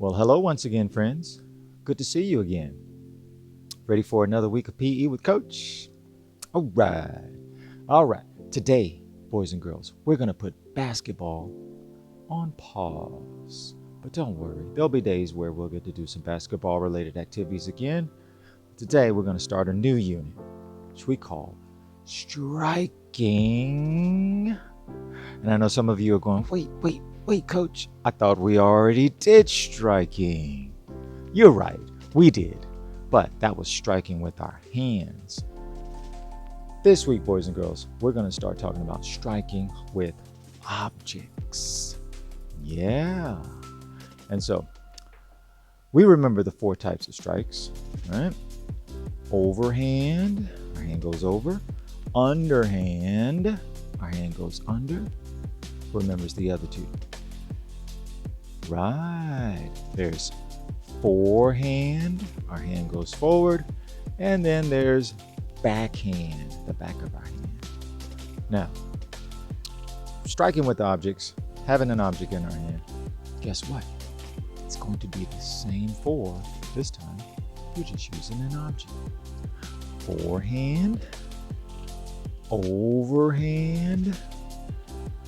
Well, hello once again, friends. Good to see you again. Ready for another week of PE with Coach? All right. All right. Today, boys and girls, we're going to put basketball on pause. But don't worry, there'll be days where we'll get to do some basketball related activities again. Today, we're going to start a new unit, which we call striking. And I know some of you are going, wait, Coach. I thought we already did striking. You're right, we did. But that was striking with our hands. This week, boys and girls, we're going to start talking about striking with objects. Yeah. And so we remember the 4 types of strikes, right? Overhand, our hand goes over. Underhand, our hand goes under. Who remembers the other 2? Right. There's forehand, our hand goes forward. And then there's backhand, the back of our hand. Now, striking with objects, having an object in our hand, guess what? It's going to be the same 4 this time. You're just using an object. Forehand, overhand,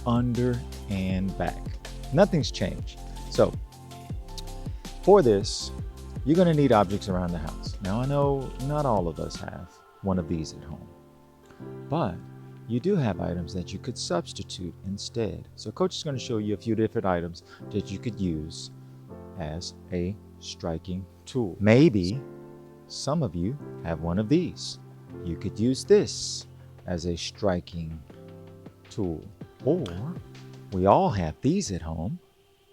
under, and back. Nothing's changed. So for this, you're going to need objects around the house. Now, I know not all of us have one of these at home, but you do have items that you could substitute instead. So Coach is going to show you a few different items that you could use as a striking tool. Maybe some of you have one of these. You could use this as a striking tool. Or we all have these at home,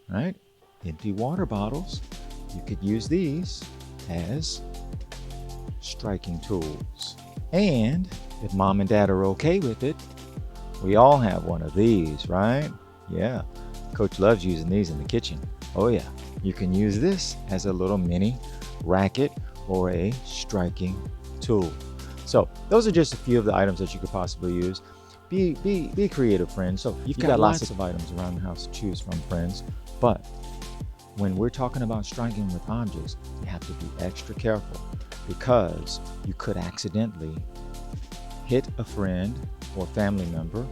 right? Empty water bottles. You could use these as striking tools. And if mom and dad are okay with it, we all have one of these, right? Yeah. Coach loves using these in the kitchen. Oh yeah. You can use this as a little mini racket or a striking tool. So those are just a few of the items that you could possibly use. Be creative, friends. So you've got lots of items around the house to choose from, friends. But when we're talking about striking with objects, you have to be extra careful because you could accidentally hit a friend or family member,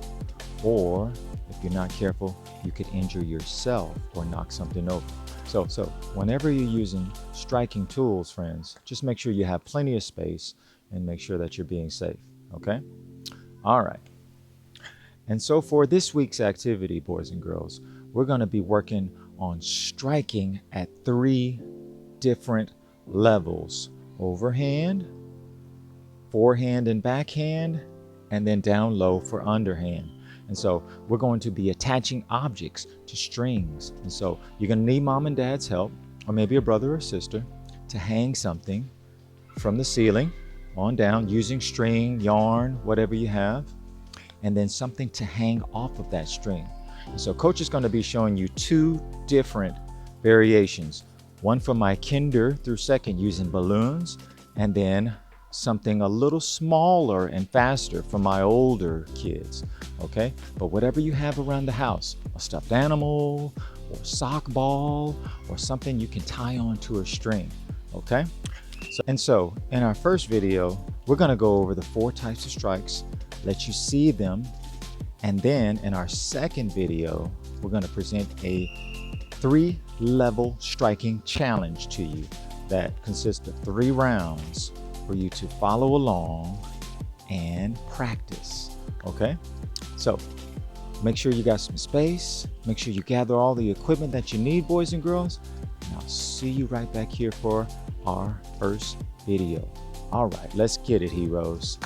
or if you're not careful, you could injure yourself or knock something over. So whenever you're using striking tools, friends, just make sure you have plenty of space and make sure that you're being safe, okay? All right. And so for this week's activity, boys and girls, we're going to be working on striking at 3 different levels: overhand, forehand and backhand, and then down low for underhand. And so we're going to be attaching objects to strings. And so you're going to need mom and dad's help, or maybe a brother or sister, to hang something from the ceiling on down using string, yarn, whatever you have, and then something to hang off of that string. And so Coach is going to be showing you 2 different variations. One for my kinder through 2nd using balloons, and then something a little smaller and faster for my older kids, okay? But whatever you have around the house, a stuffed animal or sock ball or something you can tie onto a string, okay? So in our first video, we're going to go over the 4 types of strikes, let you see them, and then in our second video, we're going to present a 3-level striking challenge to you that consists of 3 rounds for you to follow along and practice, okay? So make sure you got some space, make sure you gather all the equipment that you need, boys and girls, and I'll see you right back here for our first video. All right, let's get it, heroes.